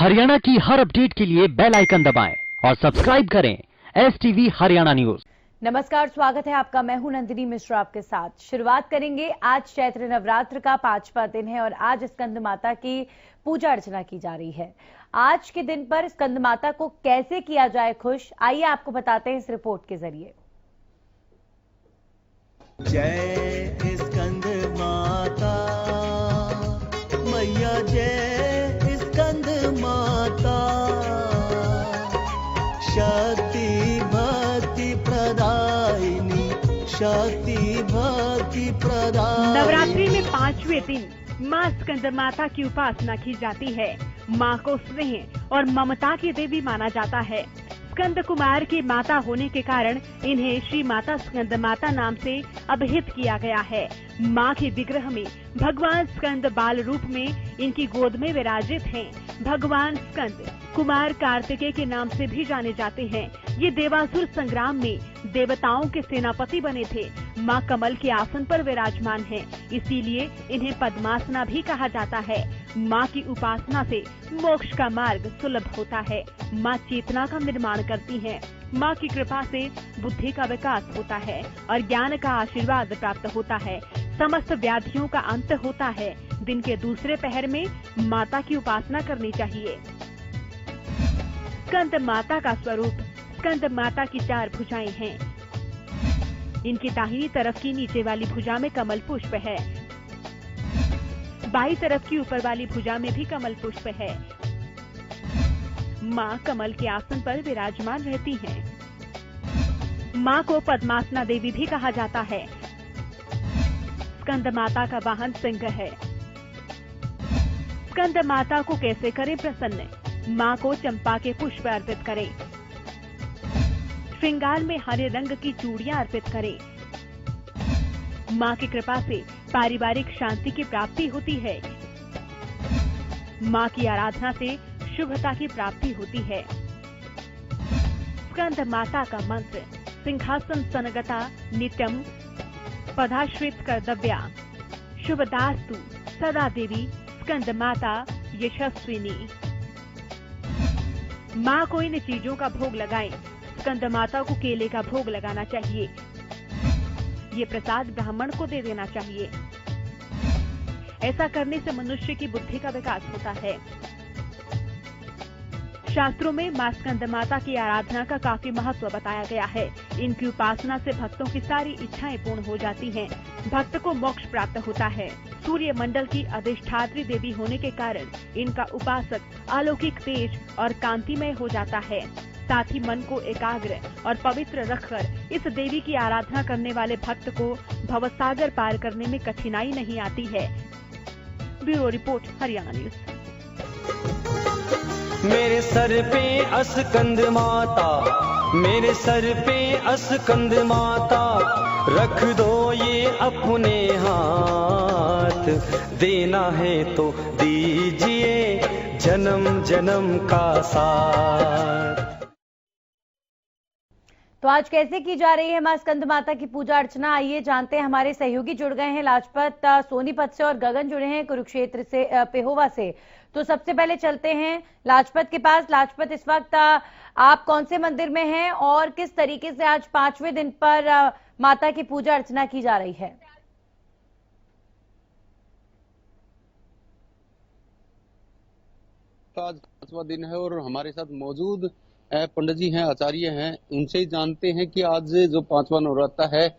हरियाणा की हर अपडेट के लिए बेल आइकन दबाएं और सब्सक्राइब करें STV हरियाणा न्यूज। नमस्कार, स्वागत है आपका। मैं हूं नंदिनी मिश्रा आपके साथ। शुरुआत करेंगे। आज चैत्र नवरात्र का 5वां दिन है और आज स्कंद माता की पूजा अर्चना की जा रही है। आज के दिन पर स्कंद माता को कैसे किया जाए खुश, आइए आपको बताते हैं इस रिपोर्ट के जरिए। जय स्कंद माता मैया, जय स्कंद माता, शक्ति भक्ति प्रदायिनी, शक्ति भक्ति प्रदायिनी। नवरात्रि में 5वें दिन माँ स्कंद माता की उपासना की जाती है। माँ को स्नेह और ममता की देवी माना जाता है। स्कंद कुमार की माता होने के कारण इन्हें श्री माता स्कंद माता नाम से अभिहित किया गया है। माँ के विग्रह में भगवान स्कंद बाल रूप में इनकी गोद में विराजित हैं। भगवान स्कंद कुमार कार्तिकेय के नाम से भी जाने जाते हैं। ये देवासुर संग्राम में देवताओं के सेनापति बने थे। माँ कमल के आसन पर विराजमान हैं, इसीलिए इन्हें पद्मासना भी कहा जाता है। माँ की उपासना से मोक्ष का मार्ग सुलभ होता है। माँ चेतना का निर्माण करती हैं। माँ की कृपा से बुद्धि का विकास होता है और ज्ञान का आशीर्वाद प्राप्त होता है। समस्त व्याधियों का अंत होता है। दिन के दूसरे पहर में माता की उपासना करनी चाहिए। स्कंद माता का स्वरूप। स्कंद माता की 4 भुजाएं हैं। इनकी दाहिनी तरफ की नीचे वाली भुजा में कमल पुष्प है। बाईं तरफ की ऊपर वाली भुजा में भी कमल पुष्प है। माँ कमल के आसन पर विराजमान रहती हैं। माँ को पद्मासना देवी भी कहा जाता है। स्कंद माता का वाहन सिंह है। स्कंद माता को कैसे करें प्रसन्न? माँ को चंपा के पुष्प अर्पित करें। श्रृंगार में हरे रंग की चूड़ियां अर्पित करें। माँ की कृपा से पारिवारिक शांति की प्राप्ति होती है। माँ की आराधना से शुभता की प्राप्ति होती है। स्कंद माता का मंत्र। सिंहासन सनगता नित्यम पदाश्रित कर्तव्या, शुभदास्तु सदा देवी स्कंद माता यशस्विनी। माँ को इन चीजों का भोग लगाएं। स्कंद माता को केले का भोग लगाना चाहिए। ये प्रसाद ब्राह्मण को दे देना चाहिए। ऐसा करने से मनुष्य की बुद्धि का विकास होता है। शास्त्रों में माँ स्कंद माता की आराधना का काफी महत्व बताया गया है। इनकी उपासना से भक्तों की सारी इच्छाएं पूर्ण हो जाती हैं। भक्त को मोक्ष प्राप्त होता है। सूर्य मंडल की अधिष्ठात्री देवी होने के कारण इनका उपासक अलौकिक तेज और कांतिमय हो जाता है। साथ ही मन को एकाग्र और पवित्र रखकर इस देवी की आराधना करने वाले भक्त को भवसागर पार करने में कठिनाई नहीं आती है। Bureau report, Haryana news. मेरे सर पे स्कंद माता, मेरे सर पे स्कंद माता, रख दो ये अपने हाथ, देना है तो दीजिए जन्म जन्म का साथ। तो आज कैसे की जा रही है मां स्कंद माता की पूजा अर्चना, आइए जानते हैं। हमारे सहयोगी जुड़ गए हैं लाजपत सोनीपत से और गगन जुड़े हैं कुरुक्षेत्र से, पेहोवा से। तो सबसे पहले चलते हैं लाजपत के पास। लाजपत, इस वक्त आप कौन से मंदिर में हैं और किस तरीके से आज 5वें दिन पर माता की पूजा अर्चना की जा रही है? आज 5वां दिन है और हमारे साथ मौजूद पंडित जी हैं, आचार्य हैं। उनसे ही जानते हैं कि आज जो 5वां नवरात्र है,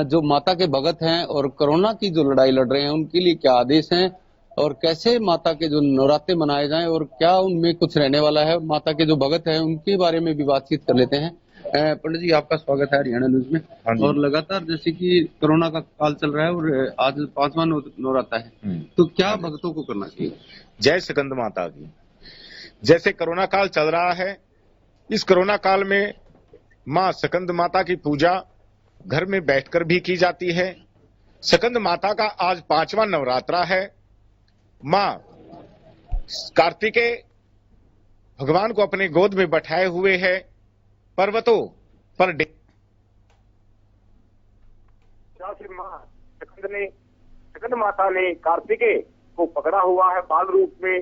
जो माता के भगत हैं और कोरोना की जो लड़ाई लड़ रहे हैं, उनके लिए क्या आदेश हैं और कैसे माता के जो नवरात्रे मनाए जाएं और क्या उनमें कुछ रहने वाला है। माता के जो भगत हैं उनके बारे में भी बातचीत कर लेते हैं। पंडित जी, आपका स्वागत है हरियाणा न्यूज में। और लगातार जैसे कि कोरोना का काल चल रहा है और आज 5वां नवरात्र है, तो क्या भक्तों को करना चाहिए? जय स्कंद माता की। जैसे कोरोना काल चल रहा है, इस कोरोना काल में माँ स्कंद माता की पूजा घर में बैठकर भी की जाती है। स्कंद माता का आज 5वां नवरात्रा है। माँ कार्तिकेय भगवान को अपने गोद में बैठाए हुए है। पर्वतों पर माँ स्कंद माता ने कार्तिकेय को पकड़ा हुआ है बाल रूप में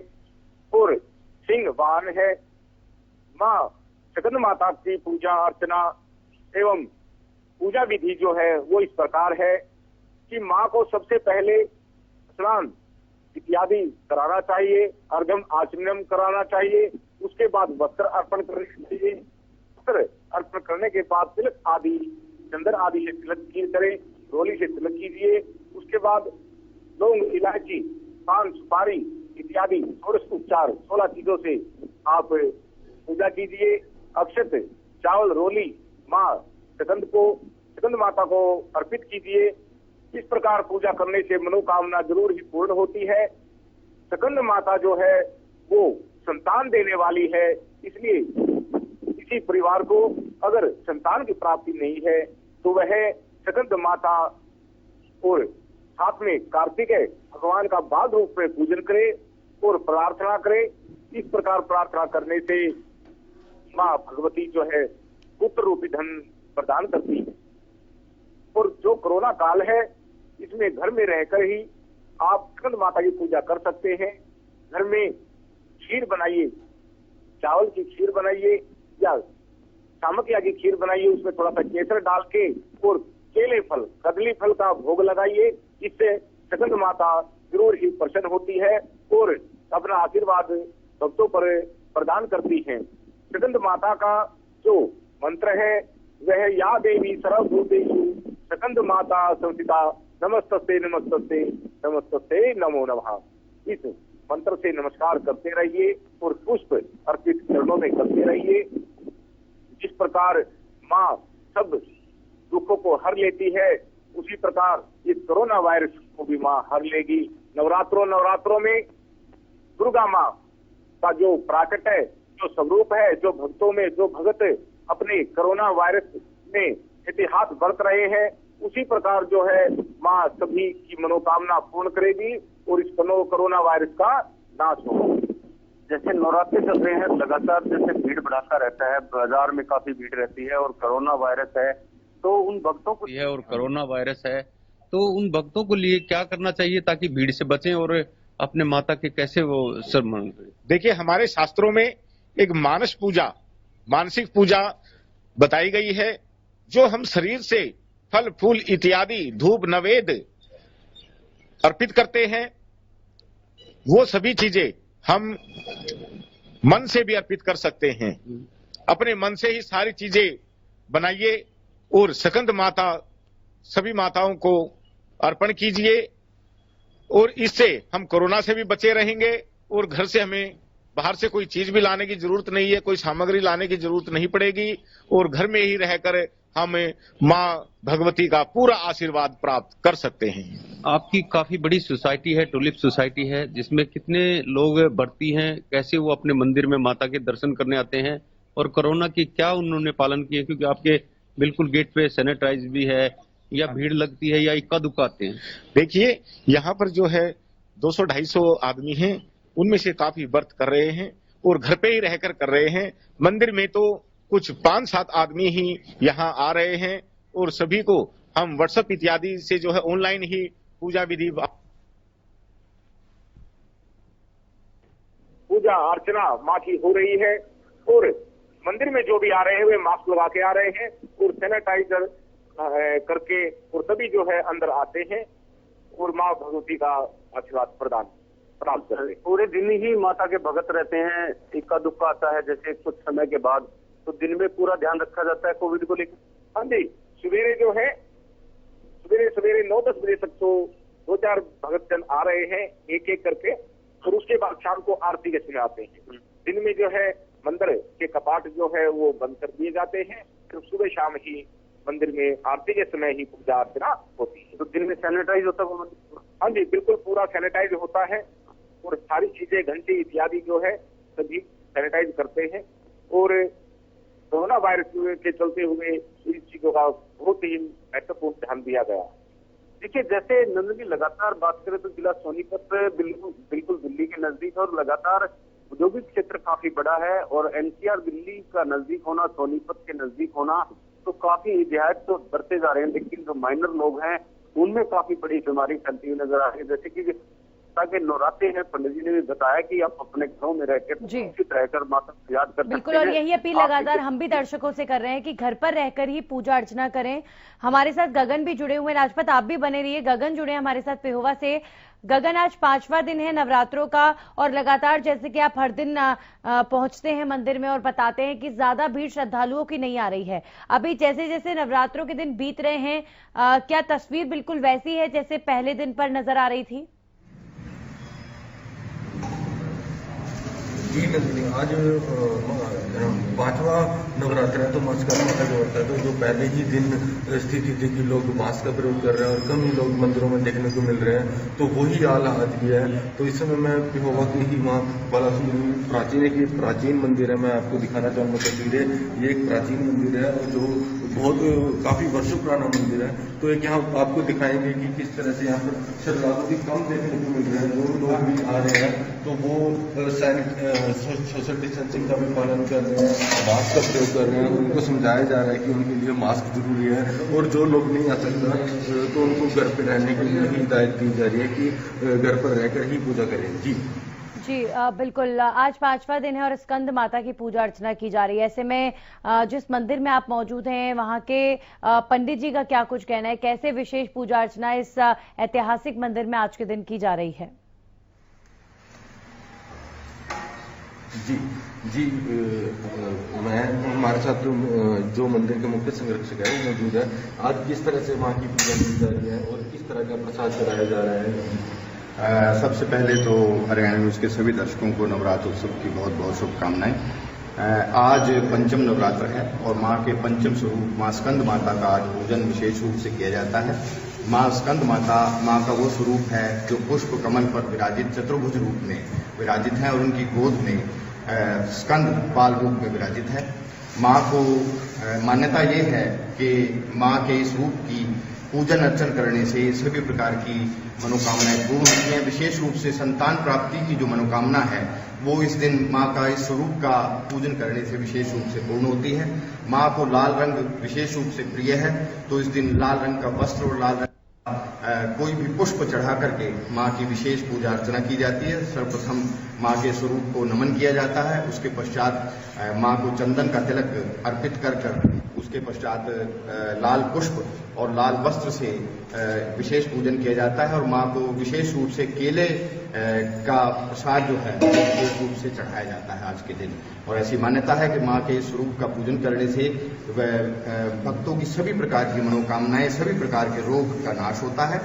और सिंह वाहन है। माँ स्कंद माता की पूजा अर्चना एवं पूजा विधि जो है वो इस प्रकार है कि माँ को सबसे पहले स्नान इत्यादि कराना चाहिए, अर्घ्यम आचमनम कराना चाहिए, उसके बाद वस्त्र अर्पण करना चाहिए। वस्त्र अर्पण करने के बाद तिलक आदि, चंदन आदि से तिलक करें, रोली से तिलक कीजिए। उसके बाद लौंग, इलायची, पान, सुपारी इत्यादि षोडश उपचार 16 चीजों से आप पूजा कीजिए। अक्षत, चावल, रोली माँ स्कंद माता को अर्पित कीजिए। इस प्रकार पूजा करने से मनोकामना जरूर ही पूर्ण होती है। स्कंद माता जो है वो संतान देने वाली है, इसलिए किसी परिवार को अगर संतान की प्राप्ति नहीं है तो वह स्कंद माता और साथ में कार्तिकेय भगवान का बाल रूप में पूजन करे और प्रार्थना करे। इस प्रकार प्रार्थना करने से माँ भगवती जो है पुत्र रूपी धन प्रदान करती है। और जो कोरोना काल है इसमें घर में रहकर ही आप स्कंद माता की पूजा कर सकते हैं। घर में खीर बनाइए, चावल की खीर बनाइए या सामकिया की खीर बनाइए, उसमें थोड़ा सा केसर डाल के और केले फल, कदली फल का भोग लगाइए। इससे स्कंद माता जरूर ही प्रसन्न होती है और अपना आशीर्वाद भक्तों पर प्रदान करती है। स्कंद माता का जो मंत्र है वह या देवी सर्वभूतेषु स्कंद माता संस्थिता नमस्तस्ते नमस्तस्ते नमस्तस्ते नमो नमः। इस मंत्र से नमस्कार करते रहिए और पुष्प अर्पित चरणों में करते रहिए। जिस प्रकार माँ सब दुखों को हर लेती है उसी प्रकार इस कोरोना वायरस को भी माँ हर लेगी। नवरात्रों में दुर्गा माँ का जो प्राकट है, जो स्वरूप है, जो भक्तों में जो भगत अपने कोरोना वायरस में इतिहास बरत रहे हैं, उसी प्रकार जो है माँ सभी की मनोकामना पूर्ण करेगी और इस कोरोना वायरस का नाश होगा। जैसे नवरात्रि चल रहे हैं, लगातार जैसे भीड़ भड़ाका रहता है, बाजार में काफी भीड़ रहती है और कोरोना वायरस है, तो उन भक्तों को है और कोरोना वायरस है तो उन भक्तों को लिए क्या करना चाहिए ताकि भीड़ से बचें और अपने माता के कैसे वो सम्मान करें? देखिए, हमारे शास्त्रों में एक मानस पूजा, मानसिक पूजा बताई गई है। जो हम शरीर से फल फूल इत्यादि धूप नवेद अर्पित करते हैं, वो सभी चीजें हम मन से भी अर्पित कर सकते हैं। अपने मन से ही सारी चीजें बनाइए और स्कंद माता सभी माताओं को अर्पण कीजिए और इससे हम कोरोना से भी बचे रहेंगे और घर से हमें बाहर से कोई चीज भी लाने की जरूरत नहीं है, कोई सामग्री लाने की जरूरत नहीं पड़ेगी और घर में ही रहकर हम माँ भगवती का पूरा आशीर्वाद प्राप्त कर सकते हैं। आपकी काफी बड़ी सोसाइटी है, टुलिप सोसाइटी है, जिसमें कितने लोग भर्ती हैं, कैसे वो अपने मंदिर में माता के दर्शन करने आते हैं और कोरोना की क्या उन्होंने पालन किया? क्योंकि आपके बिल्कुल गेट पे सैनिटाइज भी है, या भीड़ लगती है या इक्का दुक्का आते हैं? देखिए, यहाँ पर जो है 200-250 आदमी हैं, उनमें से काफी व्रत कर रहे हैं और घर पे ही रहकर कर रहे हैं। मंदिर में तो कुछ 5-7 आदमी ही यहाँ आ रहे हैं और सभी को हम व्हाट्सएप इत्यादि से जो है ऑनलाइन ही पूजा विधि पूजा अर्चना माँ की हो रही है और मंदिर में जो भी आ रहे हैं वे मास्क लगा के आ रहे हैं और सैनिटाइजर करके और सभी जो है अंदर आते हैं और माँ भगवती का आशीर्वाद प्रदान प्राप्त करते हैं। पूरे दिन ही माता के भगत रहते हैं, इक्का दुक्का आता है जैसे कुछ समय के बाद, तो दिन में पूरा ध्यान रखा जाता है कोविड को लेकर? हाँ जी, सवेरे जो है सवेरे 9-10 बजे तक तो 2-4 भगत जन आ रहे हैं एक एक करके और उसके बाद शाम को आरती के समय आते हैं। दिन में जो है मंदिर के कपाट जो है वो बंद कर दिए जाते हैं, फिर सुबह शाम ही मंदिर में आरती के समय ही पूजा अर्चना होती है। तो दिन में सैनिटाइज होता है वो मंदिर? हाँ जी, बिल्कुल पूरा सैनिटाइज होता है और सारी चीजें घंटे इत्यादि जो है सभी सैनिटाइज करते हैं और कोरोना वायरस के चलते हुए इन चीजों का बहुत ही महत्वपूर्ण ध्यान दिया गया। देखिए, जैसे नंदन जी लगातार बात करें तो जिला सोनीपत बिल्कुल दिल्ली के नजदीक और लगातार औद्योगिक क्षेत्र काफी बड़ा है और एनसीआर दिल्ली का नजदीक होना, सोनीपत के नजदीक होना, तो काफी देहात तो बढ़ते जा रहे हैं, लेकिन जो माइनर लोग हैं उनमें काफी बड़ी बीमारी फैलती हुई नजर आ रही है। जैसे कि माता के नवरात्रे हैं। पंडित जी ने भी बताया कि आप अपने घरों में रहकर सुरक्षित रहकर माता को याद कर बिल्कुल, सकते हैं। और यही अपील लगातार हम भी दर्शकों से कर रहे हैं कि घर पर रहकर ही पूजा अर्चना करें। हमारे साथ गगन भी जुड़े हुए हैं। लाजपत, आप भी बने रहिए। गगन जुड़े हैं हमारे साथ पेहोवा से। गगन, आज 5वां दिन है नवरात्रों का और लगातार जैसे कि आप हर दिन पहुंचते हैं मंदिर में और बताते हैं कि ज्यादा भीड़ श्रद्धालुओं की नहीं आ रही है। अभी जैसे जैसे नवरात्रों के दिन बीत रहे हैं, क्या तस्वीर बिल्कुल वैसी है जैसे पहले दिन पर नजर आ रही थी? जी नंदिनी, आज 5वां नवरात्र है तो माँ स्कंद माता का होता है। तो जो पहले ही दिन स्थिति थी कि लोग मास्क का प्रयोग कर रहे हैं और कम ही लोग मंदिरों में देखने को मिल रहे हैं, तो वही हाल आज भी है। तो इस समय मैं पेहोवा की ही माँ बालासुंदरी प्राचीन मंदिर है, मैं आपको दिखाना चाहूँगा तस्वीरें। ये एक प्राचीन मंदिर है और जो बहुत काफी वर्षों पुराना मंदिर है। तो एक यहाँ आपको दिखाएंगे कि किस तरह से यहाँ पर श्रद्धालु भी कम देखने को मिल रहे हैं। जो लोग भी आ रहे हैं तो वो सोशल डिस्टेंसिंग का भी पालन कर रहे हैं, मास्क का प्रयोग कर रहे हैं। उनको समझाया जा रहा है कि उनके लिए मास्क जरूरी है और जो लोग नहीं आ सकता तो उनको घर पे रहने के लिए हिदायत दी जा रही है कि घर पर रहकर ही पूजा करें। जी बिल्कुल, आज 5वां दिन है और स्कंद माता की पूजा अर्चना की जा रही है। ऐसे में जिस मंदिर में आप मौजूद हैं वहां के पंडित जी का क्या कुछ कहना है, कैसे विशेष पूजा अर्चना इस ऐतिहासिक मंदिर में आज के दिन की जा रही है? जी मैं हमारे साथ जो मंदिर के मुख्य संरक्षक है वो मौजूद है। आज किस तरह से वहाँ की पूजा की जा रही है और किस तरह का प्रसाद कराया जा रहा है? सबसे पहले तो हरियाणा न्यूज़ के सभी दर्शकों को नवरात्र उत्सव की बहुत बहुत शुभकामनाएं। आज पंचम नवरात्र है और माँ के पंचम स्वरूप माँ स्कंद माता का आज पूजन विशेष रूप से किया जाता है। माँ स्कंद माता माँ का वो स्वरूप है जो पुष्प कमल पर विराजित चतुर्भुज रूप में विराजित है और उनकी गोद में स्कंद बाल रूप में विराजित है। माँ को मान्यता ये है कि माँ के इस रूप की पूजन अर्चन करने से सभी प्रकार की मनोकामनाएं पूर्ण होती हैं। विशेष रूप से संतान प्राप्ति की जो मनोकामना है वो इस दिन माँ का इस स्वरूप का पूजन करने से विशेष रूप से पूर्ण होती है। माँ को लाल रंग विशेष रूप से प्रिय है, तो इस दिन लाल रंग का वस्त्र और लाल रंग कोई भी पुष्प चढ़ा करके माँ की विशेष पूजा अर्चना की जाती है। सर्वप्रथम माँ के स्वरूप को नमन किया जाता है, उसके पश्चात माँ को चंदन का तिलक अर्पित कर उसके पश्चात लाल पुष्प और लाल वस्त्र से विशेष पूजन किया जाता है और माँ को विशेष रूप से केले का प्रसाद जो है विशेष रूप से चढ़ाया जाता है आज के दिन। और ऐसी मान्यता है कि माँ के स्वरूप का पूजन करने से भक्तों की सभी प्रकार की मनोकामनाएं, सभी प्रकार के रोग का नाश होता है।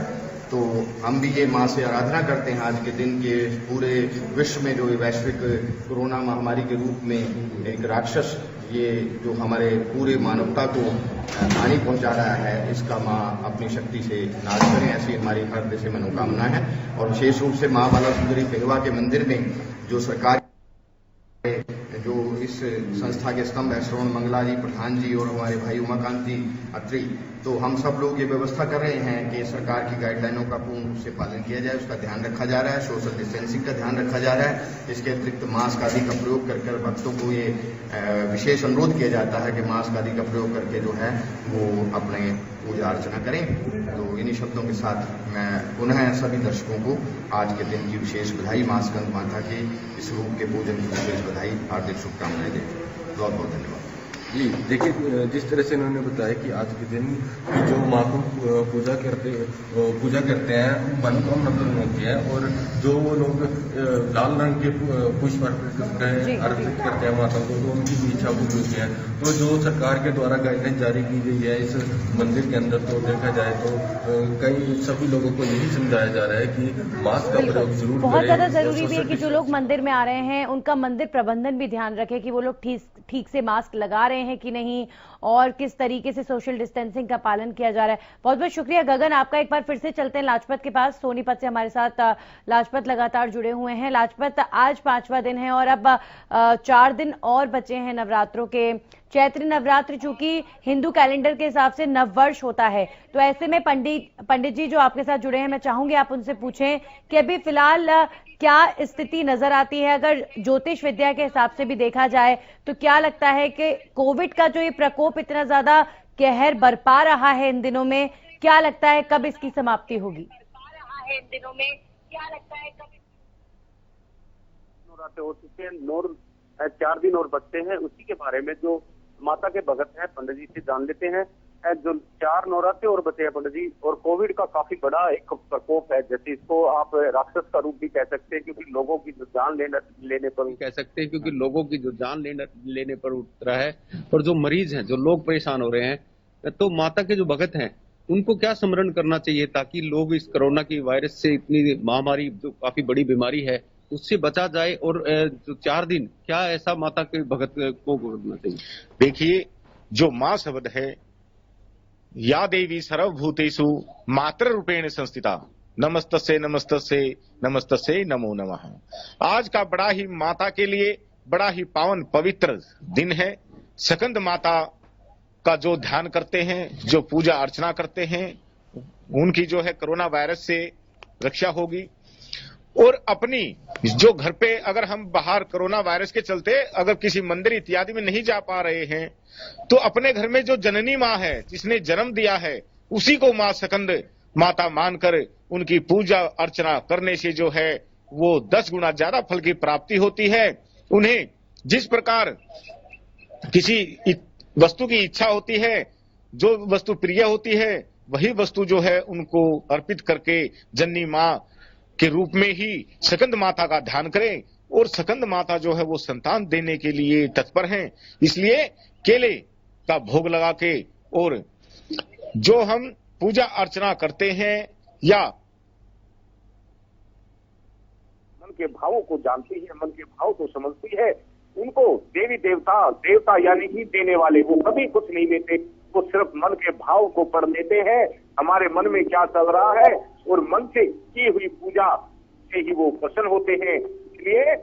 तो हम भी ये माँ से आराधना करते हैं आज के दिन के पूरे विश्व में जो वैश्विक कोरोना महामारी के रूप में एक राक्षस ये जो हमारे पूरे मानवता को हानि पहुंचा रहा है, इसका माँ अपनी शक्ति से नाश करें, ऐसी हमारी हर से मनोकामना है। और विशेष रूप से माँ बालासुंदरी पेहोवा के मंदिर में जो सरकार जो इस संस्था के स्तंभ है श्रवण मंगला जी प्रधान जी और हमारे भाई उमाकांत जी अत्री, तो हम सब लोग ये व्यवस्था कर रहे हैं कि सरकार की गाइडलाइनों का पूर्ण रूप से पालन किया जाए, उसका ध्यान रखा जा रहा है, सोशल डिस्टेंसिंग का ध्यान रखा जा रहा है। इसके अतिरिक्त मास्क आदि का प्रयोग कर भक्तों को ये विशेष अनुरोध किया जाता है कि मास्क आदि का प्रयोग करके जो है वो अपने पूजा अर्चना करें। तो इन्हीं शब्दों के साथ मैं पुनः सभी दर्शकों को आज के दिन की विशेष बधाई, माँ स्कंद माता के इस रूप के पूजन की विशेष बधाई, हार्दिक शुभकामनाएं देते हैं। बहुत बहुत धन्यवाद। जी देखिए, जिस तरह से इन्होंने बताया कि आज के दिन जो माँ को पूजा करते हैं मनोकामना पूर्ण होती है और जो वो लोग लाल रंग के पुष्प अर्पित करते हैं माता को, तो उनकी भी इच्छा पूरी होती है। तो जो सरकार के द्वारा गाइडलाइन जारी की गई है इस मंदिर के अंदर, तो देखा जाए तो कई सभी लोगों को यही समझाया जा रहा है कि मास्क का प्रयोग जरूर करें। बहुत ज्यादा जरूरी भी है कि जो लोग मंदिर में आ रहे हैं उनका मंदिर प्रबंधन भी ध्यान रखे कि वो लोग ठीक से मास्क लगा रहे हैं कि नहीं और किस तरीके से सोशल डिस्टेंसिंग का पालन किया जा रहा है। बहुत बहुत शुक्रिया गगन आपका। एक बार फिर से चलते हैं लाजपत के पास, सोनीपत से हमारे साथ लाजपत लगातार जुड़े हुए हैं। लाजपत, आज 5वां दिन है और अब 4 दिन और बचे हैं नवरात्रों के। चैत्र नवरात्र चूंकि हिंदू कैलेंडर के हिसाब से नववर्ष होता है, तो ऐसे में पंडित जी जो आपके साथ जुड़े हैं, मैं चाहूंगी आप उनसे पूछें कि अभी फिलहाल क्या स्थिति नजर आती है। अगर ज्योतिष विद्या के हिसाब से भी देखा जाए तो क्या लगता है कि कोविड का जो ये प्रकोप इतना ज्यादा कहर बरपा रहा है इन दिनों में, क्या लगता है कब इसकी समाप्ति होगी? क्या लगता है कभी नवरात्र हो चुके हैं, 4 दिन और बचते हैं। उसी के बारे में जो माता के भगत हैं पंडित जी से जान लेते हैं। जो 4 नवरात्र और बचे हैं पंडित जी, और कोविड का काफी बड़ा एक प्रकोप है, जैसे इसको आप राक्षस का रूप भी कह सकते हैं, क्योंकि लोगों की जो जान लेने पर कह सकते हैं, क्योंकि लोगों की जो जान लेने पर उतरा है। और जो मरीज हैं, जो लोग परेशान हो रहे हैं, तो माता के जो भगत हैं उनको क्या स्मरण करना चाहिए ताकि लोग इस कोरोना की वायरस से, इतनी महामारी जो काफी बड़ी बीमारी है, उससे बचा जाए। और जो 4 दिन क्या ऐसा माता के भगत को करना चाहिए? देखिए, जो मां शब्द है, या देवी सर्वभूतेषु मातृ रूपेण संस्थिता, नमस्तस्यै नमस्तस्यै नमस्तस्यै नमो नमः। आज का बड़ा ही माता के लिए बड़ा ही पावन पवित्र दिन है। स्कंद माता का जो ध्यान करते हैं, जो पूजा अर्चना करते हैं, उनकी जो है कोरोना वायरस से रक्षा होगी। और अपनी जो घर पे अगर हम बाहर कोरोना वायरस के चलते अगर किसी मंदिर इत्यादि में नहीं जा पा रहे हैं, तो अपने घर में जो जननी माँ है, जिसने जन्म दिया है, उसी को माँ स्कंद माता मानकर उनकी पूजा अर्चना करने से जो है वो 10 गुना ज्यादा फल की प्राप्ति होती है। उन्हें जिस प्रकार किसी वस्तु की इच्छा होती है, जो वस्तु प्रिय होती है, वही वस्तु जो है उनको अर्पित करके जननी माँ के रूप में ही स्कंद माता का ध्यान करें। और स्कंद माता जो है वो संतान देने के लिए तत्पर हैं। इसलिए केले का भोग लगा के, और जो हम पूजा अर्चना करते हैं या मन के भावों को जानती है, मन के भाव को समझती है, उनको देवी देवता यानी कि देने वाले, वो कभी कुछ नहीं लेते, वो सिर्फ मन के भाव को पढ़ लेते हैं, हमारे मन में क्या चल रहा है, और मन से की हुई पूजा से ही वो प्रसन्न होते हैं। इसलिए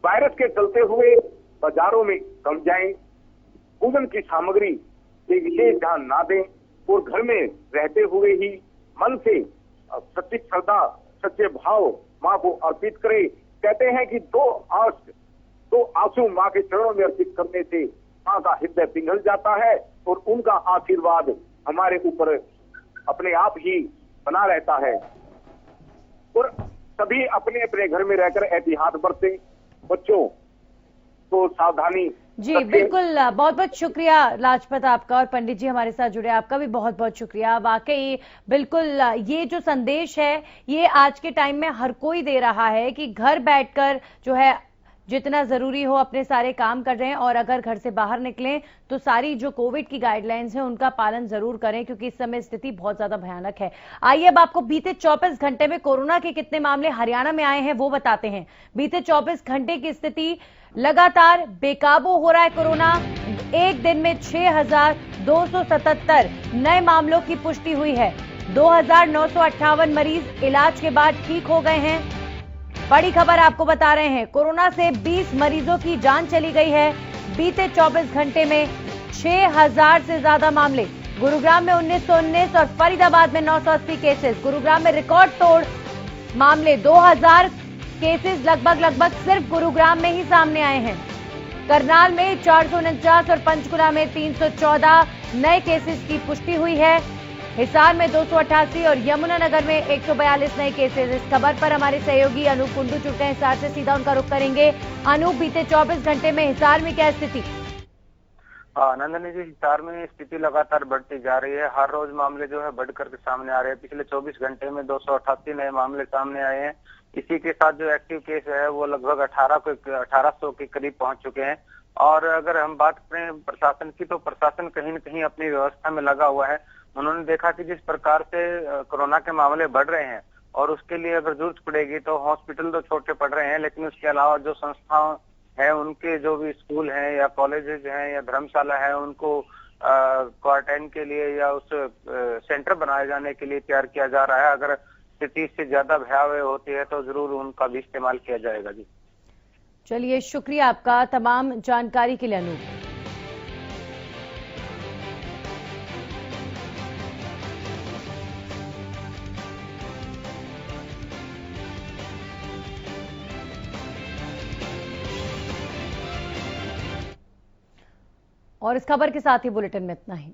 वायरस के चलते हुए बाजारों में कम जाएं, पूजन की सामग्री पे विशेष ध्यान ना दें, और घर में रहते हुए ही मन से सच्ची श्रद्धा, सच्चे भाव माँ को अर्पित करें। कहते हैं कि 2 आंसू माँ के चरणों में अर्पित करने से माँ का हृदय पिघल जाता है, और उनका आशीर्वाद हमारे ऊपर अपने आप ही बना रहता है। और सभी अपने अपने घर में रहकर एहतियात बरतें। बच्चों तो सावधानी। जी बिल्कुल, बहुत बहुत शुक्रिया लाजपत आपका, और पंडित जी हमारे साथ जुड़े, आपका भी बहुत बहुत शुक्रिया। वाकई बिल्कुल ये जो संदेश है ये आज के टाइम में हर कोई दे रहा है कि घर बैठकर जो है जितना जरूरी हो अपने सारे काम कर रहे हैं, और अगर घर से बाहर निकलें तो सारी जो कोविड की गाइडलाइंस है उनका पालन जरूर करें, क्योंकि इस समय स्थिति बहुत ज्यादा भयानक है। आइए अब आपको बीते 24 घंटे में कोरोना के कितने मामले हरियाणा में आए हैं वो बताते हैं। बीते 24 घंटे की स्थिति, लगातार बेकाबू हो रहा है कोरोना। एक दिन में 6,277 नए मामलों की पुष्टि हुई है। 2,958 मरीज इलाज के बाद ठीक हो गए हैं। बड़ी खबर आपको बता रहे हैं, कोरोना से 20 मरीजों की जान चली गई है। बीते 24 घंटे में 6,000 से ज्यादा मामले। गुरुग्राम में 1919 और फरीदाबाद में 980 केसेस। गुरुग्राम में रिकॉर्ड तोड़ मामले, 2,000 केसेस लगभग सिर्फ गुरुग्राम में ही सामने आए हैं। करनाल में 449 और पंचकुला में 314 नए केसेस की पुष्टि हुई है। हिसार में 288 और यमुनानगर में 142 नए केसेस। इस खबर पर हमारे सहयोगी अनूप कुंडू जुड़ गए हिसार से, सीधा उनका रुख करेंगे। अनूप, बीते 24 घंटे में हिसार में क्या स्थिति? नंदनी जी, हिसार में स्थिति लगातार बढ़ती जा रही है। हर रोज मामले जो है बढ़ करके सामने आ रहे हैं। पिछले 24 घंटे में 288 नए मामले सामने आए हैं। इसी के साथ जो एक्टिव केस है वो लगभग 1800 के करीब पहुंच चुके हैं। और अगर हम बात करें प्रशासन की, तो प्रशासन कहीं न कहीं अपनी व्यवस्था में लगा हुआ है। उन्होंने देखा कि जिस प्रकार से कोरोना के मामले बढ़ रहे हैं, और उसके लिए अगर जरूरत पड़ेगी तो हॉस्पिटल तो छोटे पड़ रहे हैं, लेकिन उसके अलावा जो संस्थाएं हैं, उनके जो भी स्कूल हैं या कॉलेजेस हैं या धर्मशाला है, उनको क्वारंटाइन के लिए या उस सेंटर बनाए जाने के लिए तैयार किया जा रहा है। अगर स्थिति इससे ज्यादा भयावह होती है तो जरूर उनका भी इस्तेमाल किया जाएगा। जी चलिए, शुक्रिया आपका तमाम जानकारी के लिए अनूप। और इस खबर के साथ ही बुलेटिन में इतना ही।